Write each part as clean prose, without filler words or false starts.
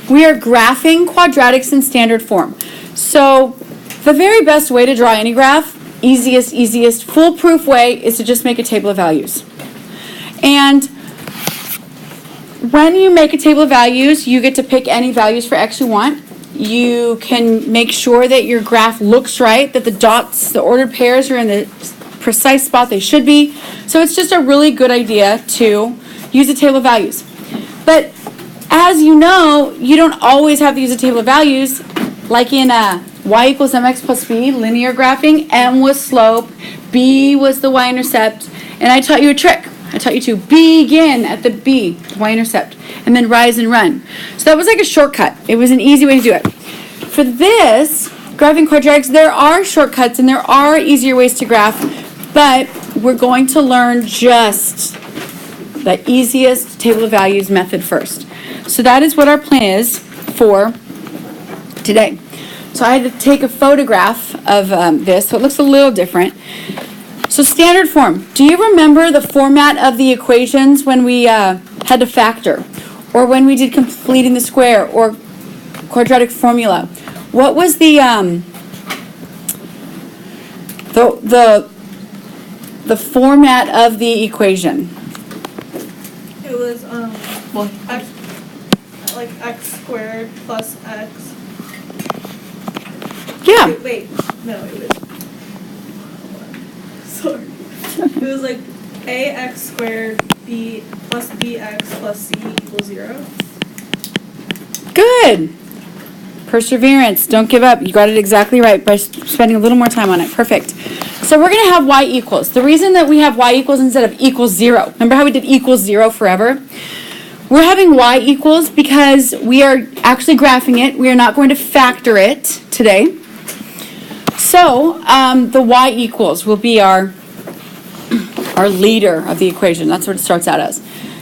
we are graphing quadratics in standard form. So the very best way to draw any graph, easiest, foolproof way is to just make a table of values. And when you make a table of values, you get to pick any values for x you want. You can make sure that your graph looks right, that the dots, the ordered pairs are in the precise spot they should be. So it's just a really good idea to use a table of values. But as you know, you don't always have to use a table of values. Like in y equals mx plus b, linear graphing, m was slope, b was the y-intercept, and I taught you a trick. I taught you to begin at the b, y-intercept, and then rise and run. So that was like a shortcut. It was an easy way to do it. For this, graphing quadratics, there are shortcuts and there are easier ways to graph, but we're going to learn just the easiest table of values method first. So that is what our plan is for today. So I had to take a photograph of this, so it looks a little different. So standard form. Do you remember the format of the equations when we had to factor, or when we did completing the square, or quadratic formula? What was the format of the equation? It was x squared plus x. Yeah. Wait, no, it was. Sorry. It was like ax squared b plus bx plus c equals 0. Good. Perseverance. Don't give up. You got it exactly right by spending a little more time on it. Perfect. So we're going to have y equals. The reason that we have y equals instead of equals 0. Remember how we did equals 0 forever? We're having y equals because we are actually graphing it. We are not going to factor it today. So the y equals will be our leader of the equation. That's what it starts out as.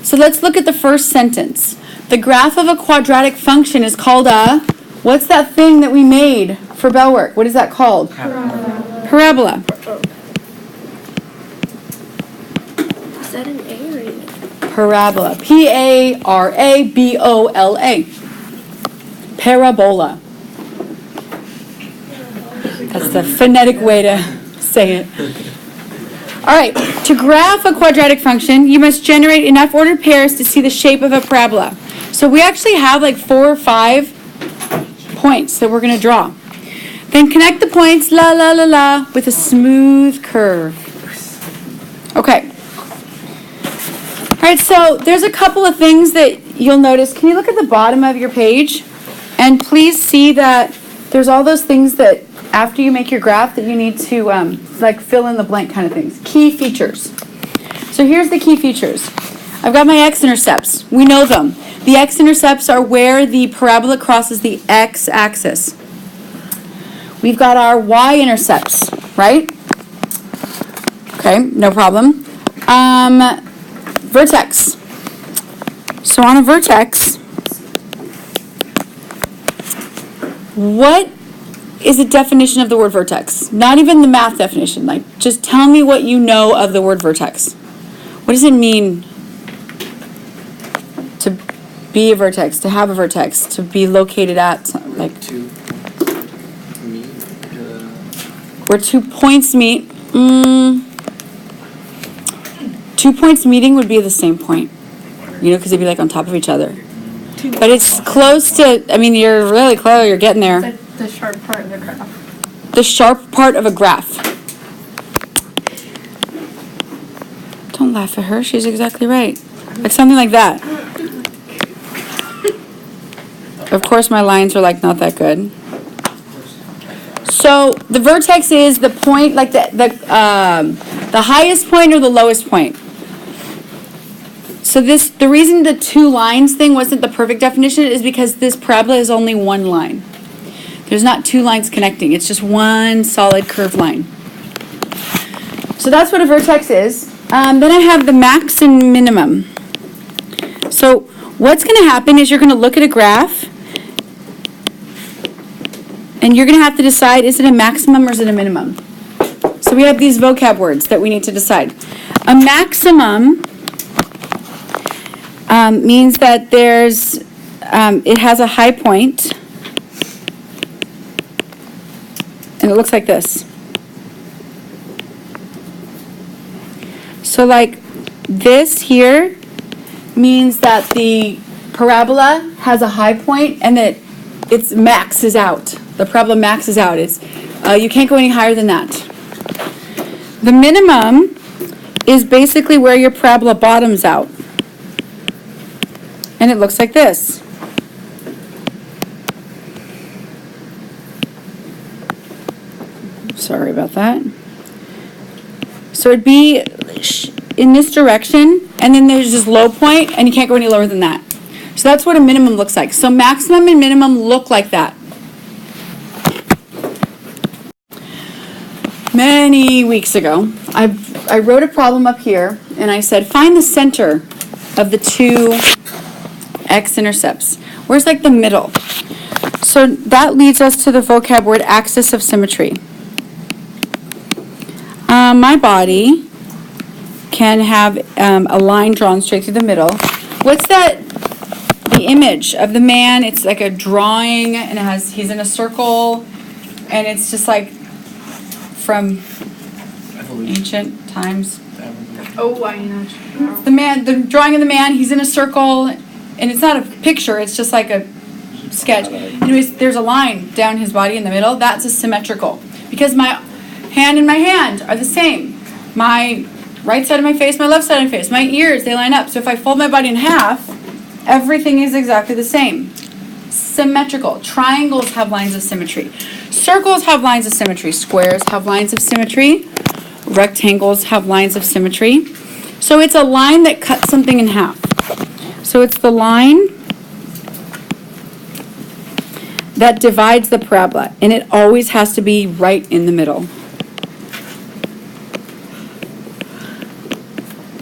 So let's look at the first sentence. The graph of a quadratic function is called a, what's that thing that we made for bell work? What is that called? Parabola. Is that an A or an A? Parabola. P-A-R-A-B-O-L-A. Parabola. That's the phonetic way to say it. All right, to graph a quadratic function, you must generate enough ordered pairs to see the shape of a parabola. So we actually have like 4 or 5 points that we're going to draw. Then connect the points, la la la la, with a smooth curve. Okay. All right, so there's a couple of things that you'll notice. Can you look at the bottom of your page? And please see that there's all those things that after you make your graph that you need to like fill in the blank kind of things. Key features. So here's the key features. I've got my X-Intercepts. We know them. The X-Intercepts are where the parabola crosses the X-axis. We've got our Y-Intercepts, right? Okay, no problem. Vertex. So on a vertex, what is the definition of the word vertex? Not even the math definition. Like, just tell me what you know of the word vertex. What does it mean to be a vertex, to have a vertex, to be located at, like, To meet, where 2 points meet? 2 points meeting would be the same point, you know, because they'd be like on top of each other. But it's close to, I mean, you're really close, you're getting there. It's like the sharp part of the graph. The sharp part of a graph. Don't laugh at her, she's exactly right. Like something like that. Of course my lines are like not that good. So the vertex is the point, like the highest point or the lowest point. So the reason the 2 lines thing wasn't the perfect definition is because this parabola is only 1 line. There's not 2 lines connecting. It's just one solid curved line. So that's what a vertex is. Then I have the max and minimum. So what's going to happen is you're going to look at a graph and you're going to have to decide, is it a maximum or is it a minimum? So we have these vocab words that we need to decide. A maximum means that there's it has a high point, and it looks like this. So like this here means that the parabola has a high point and that it maxes out. The parabola maxes out. You can't go any higher than that. The minimum is basically where your parabola bottoms out. And it looks like this. Sorry about that. So it'd be in this direction, and then there's this low point, and you can't go any lower than that. So that's what a minimum looks like. So maximum and minimum look like that. Many weeks ago, I wrote a problem up here, and I said, find the center of the two X-intercepts. Where's like the middle? So that leads us to the vocab word axis of symmetry. My body can have a line drawn straight through the middle. What's that? The image of the man. It's like a drawing, and he's in a circle, and it's just like from ancient times. Oh, Y-Intercept. The drawing of the man. He's in a circle, and it's not a picture. It's just like a sketch. Anyways, there's a line down his body in the middle. That's a symmetrical, because my hand and my hand are the same. My right side of my face, my left side of my face, my ears, they line up. So if I fold my body in half, everything is exactly the same. Symmetrical. Triangles have lines of symmetry. Circles have lines of symmetry. Squares have lines of symmetry. Rectangles have lines of symmetry. So it's a line that cuts something in half. So it's the line that divides the parabola, and it always has to be right in the middle.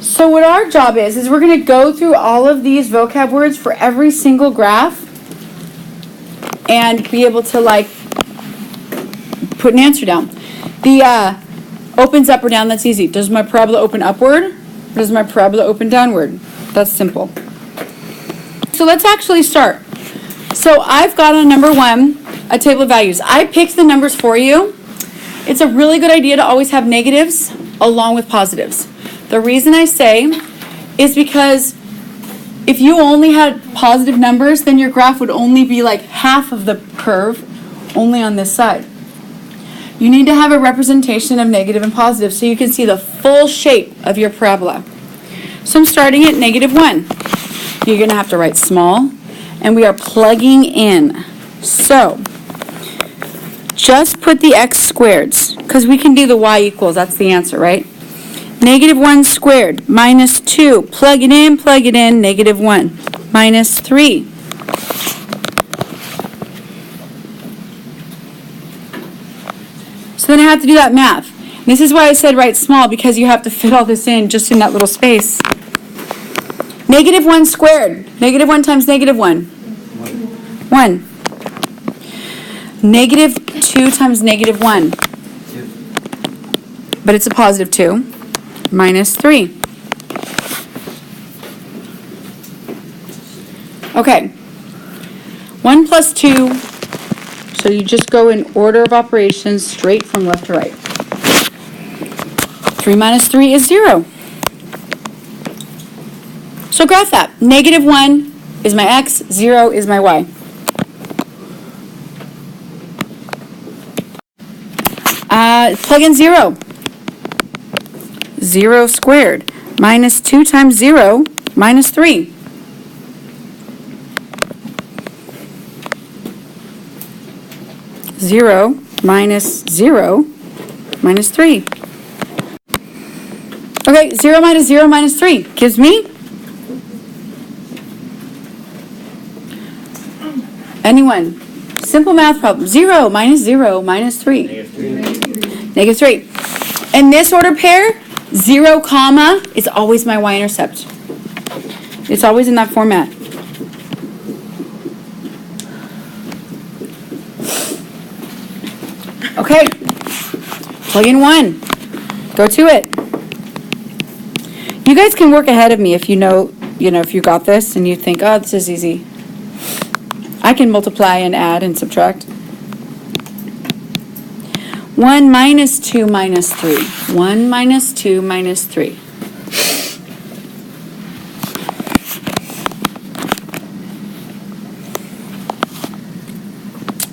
So what our job is we're going to go through all of these vocab words for every single graph and be able to like put an answer down. The opens up or down, that's easy. Does my parabola open upward? Or does my parabola open downward? That's simple. So let's actually start. So I've got on number 1 a table of values. I picked the numbers for you. It's a really good idea to always have negatives along with positives. The reason I say is because if you only had positive numbers, then your graph would only be like half of the curve, only on this side. You need to have a representation of negative and positive so you can see the full shape of your parabola. So I'm starting at -1. You're going to have to write small, and we are plugging in. So just put the x squareds, because we can do the y equals, that's the answer, right? -1 squared minus 2, plug it in, -1, minus 3. So then I have to do that math. This is why I said write small, because you have to fit all this in just in that little space. -1 squared, -1 times -1, 1. -2 times -1, but it's a positive 2. Minus 3. Okay. 1 plus 2. So you just go in order of operations straight from left to right. 3 minus 3 is 0. So graph that. -1 is my x, 0 is my y. Plug in 0. 0 squared minus 2 times 0 minus 3. Zero minus 0 minus 3. Okay, 0 minus 0 minus 3 gives me anyone. Simple math problem. 0 minus 0 minus 3. Negative 3. And this order pair, 0, comma, is always my Y-intercept. It's always in that format. Okay. Plug in 1. Go to it. You guys can work ahead of me if you know, if you got this and you think, oh, this is easy. I can multiply and add and subtract. 1 minus 2 minus 3. 1 minus 2 minus 3.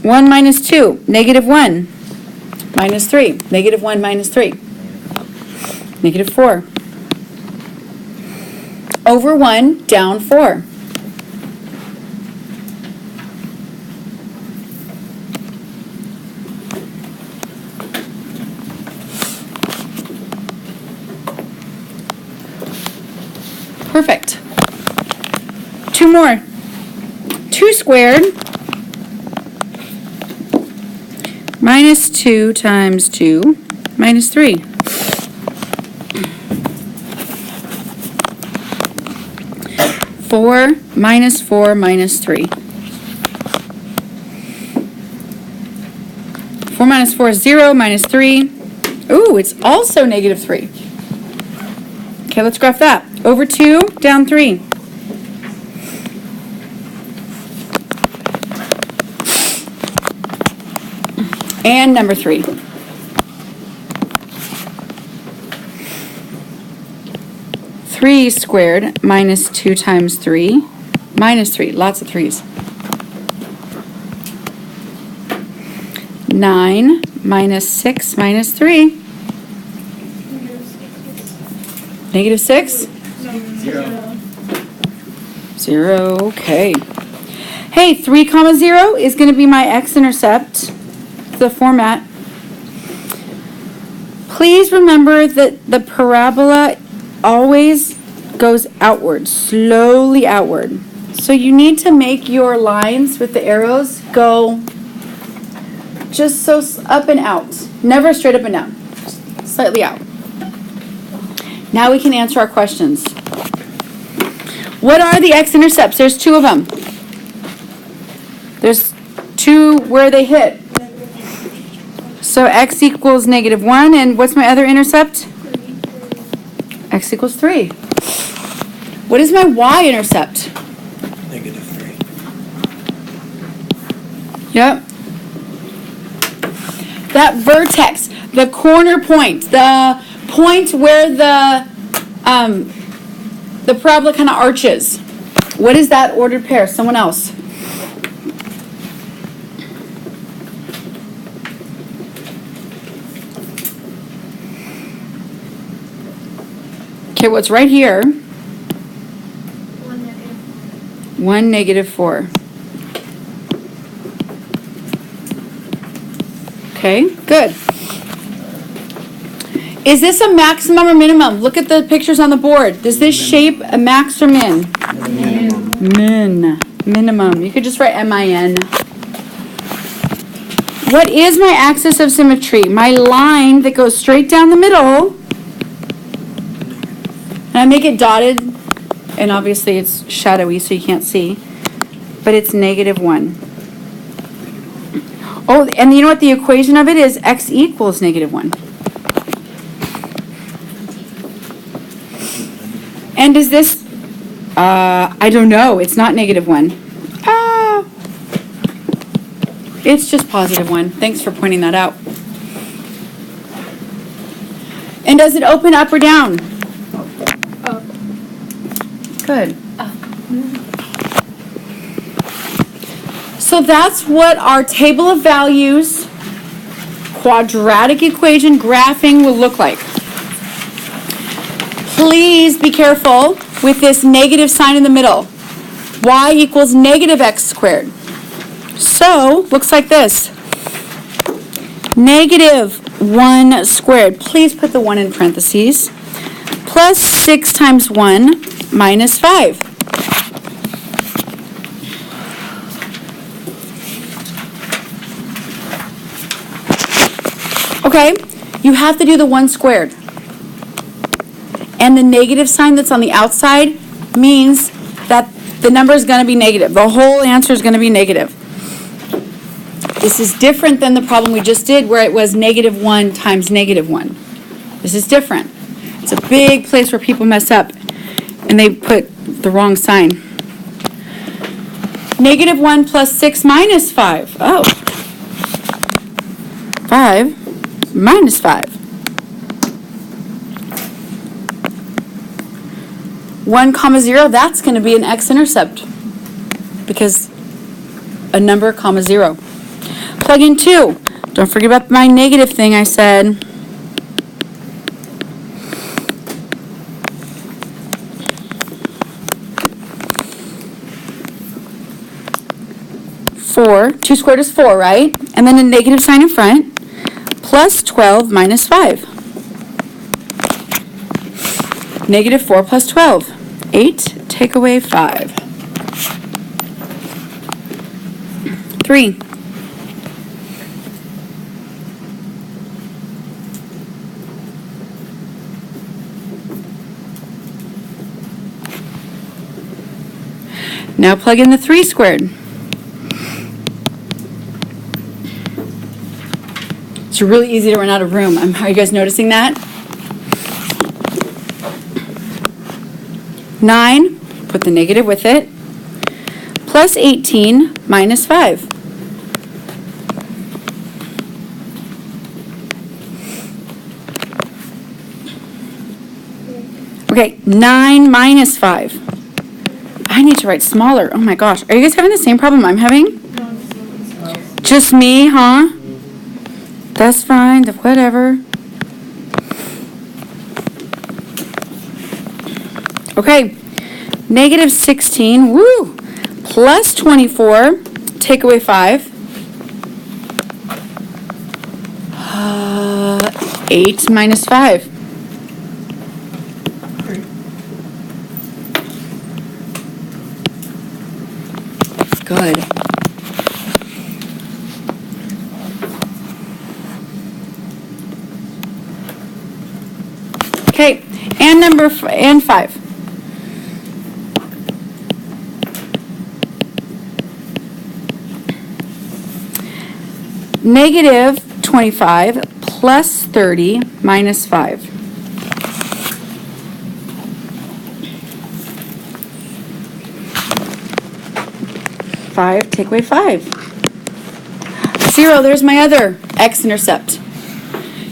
One minus 2, negative 1. Minus 3, negative 1 minus 3. Negative 4. Over 1, down 4. Perfect. 2 more. 2 squared minus 2 times 2 minus 3. 4 minus 4 minus 3. 4 minus 4 is 0, minus 3. Ooh, it's also negative 3. Okay, let's graph that. Over 2, down 3. And number 3. Three squared minus 2 times 3 minus 3. Lots of 3's. 9 minus 6 minus 3. Negative 6? No. 0. Okay. Hey, 3 comma 0 is going to be my X-Intercept. The format. Please remember that the parabola always goes outward, slowly outward. So you need to make your lines with the arrows go just so up and out. Never straight up and down. Just slightly out. Now we can answer our questions. What are the X-intercepts? There's 2 of them. There's 2 where they hit. So x equals negative 1, and what's my other intercept? X equals 3. What is my y-intercept? Negative 3. Yep. That vertex, the corner point, the point where the parabola kind of arches. What is that ordered pair? Someone else. Okay, what's right here? 1 negative. 1 negative 4. Okay, good. Is this a maximum or minimum? Look at the pictures on the board. Does this shape a max or min? Min. Minimum. You could just write MIN. What is my axis of symmetry? My line that goes straight down the middle. And I make it dotted, and obviously it's shadowy so you can't see, but it's negative 1. Oh, and you know what the equation of it is? X equals negative 1. And is this, I don't know, it's not negative 1. It's just positive 1. Thanks for pointing that out. And does it open up or down? Good. So that's what our table of values, quadratic equation graphing will look like. Please be careful with this negative sign in the middle. Y equals negative x squared. So, looks like this. Negative 1 squared. Please put the 1 in parentheses. Plus 6 times 1 minus 5. Okay, you have to do the 1 squared. And the negative sign that's on the outside means that the number is going to be negative. The whole answer is going to be negative. This is different than the problem we just did where it was negative 1 times negative 1. This is different. It's a big place where people mess up and they put the wrong sign. Negative 1 plus 6 minus 5. Oh. 5 minus 5. 1 comma 0, that's going to be an X-intercept because a number comma 0. Plug in 2. Don't forget about my negative thing I said. Four. 2 squared is 4, right? And then a negative sign in front. Plus 12 minus 5. Negative 4 plus 12. 8. Take away 5. 3. Now plug in the 3 squared. It's really easy to run out of room. Are you guys noticing that? 9, put the negative with it, plus 18 minus 5. Okay, 9 minus 5. I need to write smaller. Oh my gosh. Are you guys having the same problem I'm having? Just me, huh? That's fine, whatever. Okay, negative 16, woo, plus 24, take away 5. 8 minus 5. Good. Okay, and and 5. Negative 25 plus 30 minus 5. 5, take away 5. 0, there's my other X-intercept.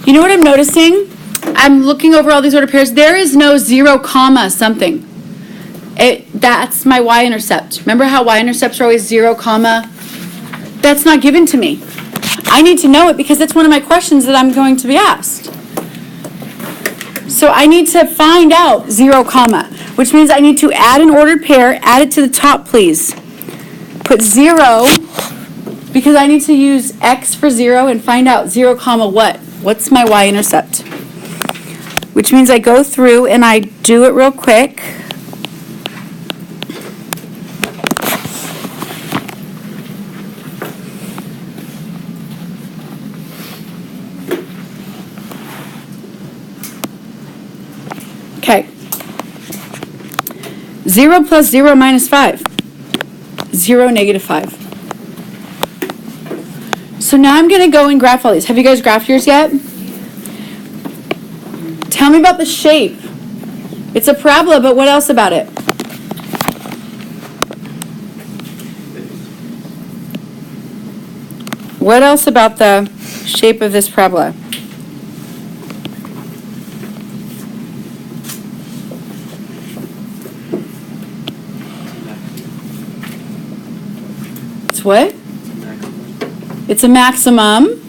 You know what I'm noticing? I'm looking over all these ordered pairs. There is no 0 comma something. That's my Y-intercept. Remember how Y-intercepts are always 0 comma? That's not given to me. I need to know it because that's one of my questions that I'm going to be asked. So I need to find out 0 comma, which means I need to add an ordered pair, add it to the top, please. Put 0, because I need to use X for 0 and find out 0 comma what? What's my Y-intercept? Which means I go through and I do it real quick. Okay. 0 plus 0 minus 5. 0, negative 5. So now I'm going to go and graph all these. Have you guys graphed yours yet? Tell me about the shape. It's a parabola, but what else about it? What else about the shape of this parabola? It's what? It's a maximum.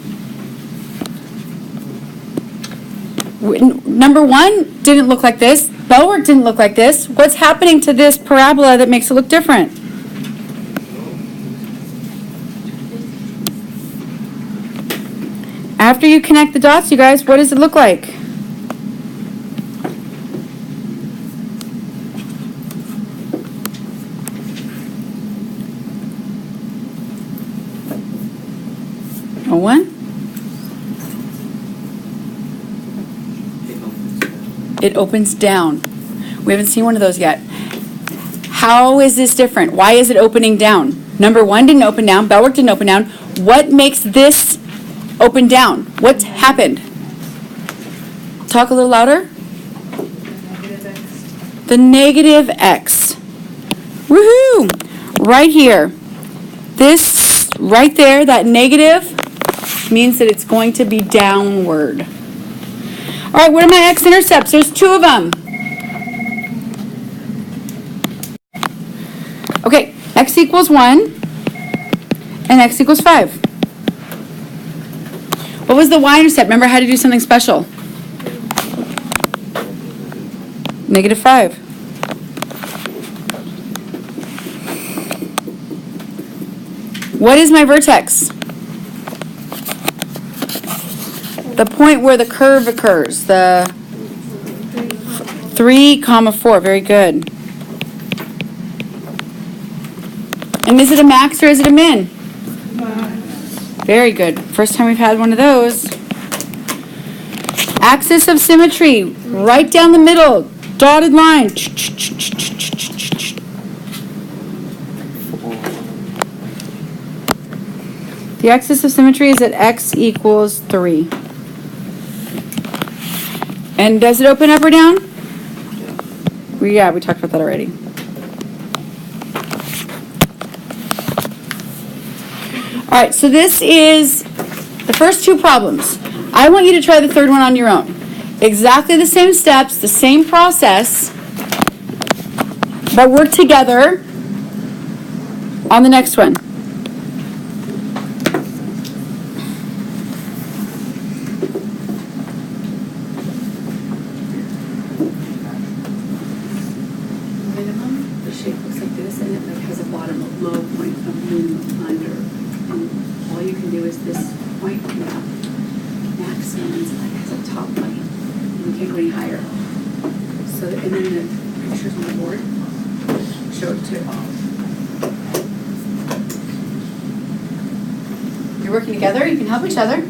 Number 1 didn't look like this. Bellwork didn't look like this. What's happening to this parabola that makes it look different? After you connect the dots, you guys, what does it look like? No one? It opens down. We haven't seen one of those yet. How is this different? Why is it opening down? Number 1 didn't open down. Bellwork didn't open down. What makes this open down? What's happened? Talk a little louder. The negative X. Woohoo! Right here. This right there, that negative, means that it's going to be downward. All right, what are my x-intercepts? There's two of them. Okay, x equals 1 and x equals 5. What was the y-intercept? Remember, I had to do something special. -5. What is my vertex? The point where the curve occurs, the 3, 4, very good. And is it a max or is it a min? Very good. First time we've had one of those. Axis of symmetry, right down the middle, dotted line. The axis of symmetry is at x equals 3. And does it open up or down? Yeah, we talked about that already. All right, so this is the first two problems. I want you to try the third one on your own. Exactly the same steps, the same process, but work together on the next one. Minimum, the shape looks like this, and it like has a bottom, a low point, a minimum under. And all you can do is this point and that maximum is like has a top line. And you can't go any higher. So, and then the pictures on the board show it too. You're working together, you can help each other.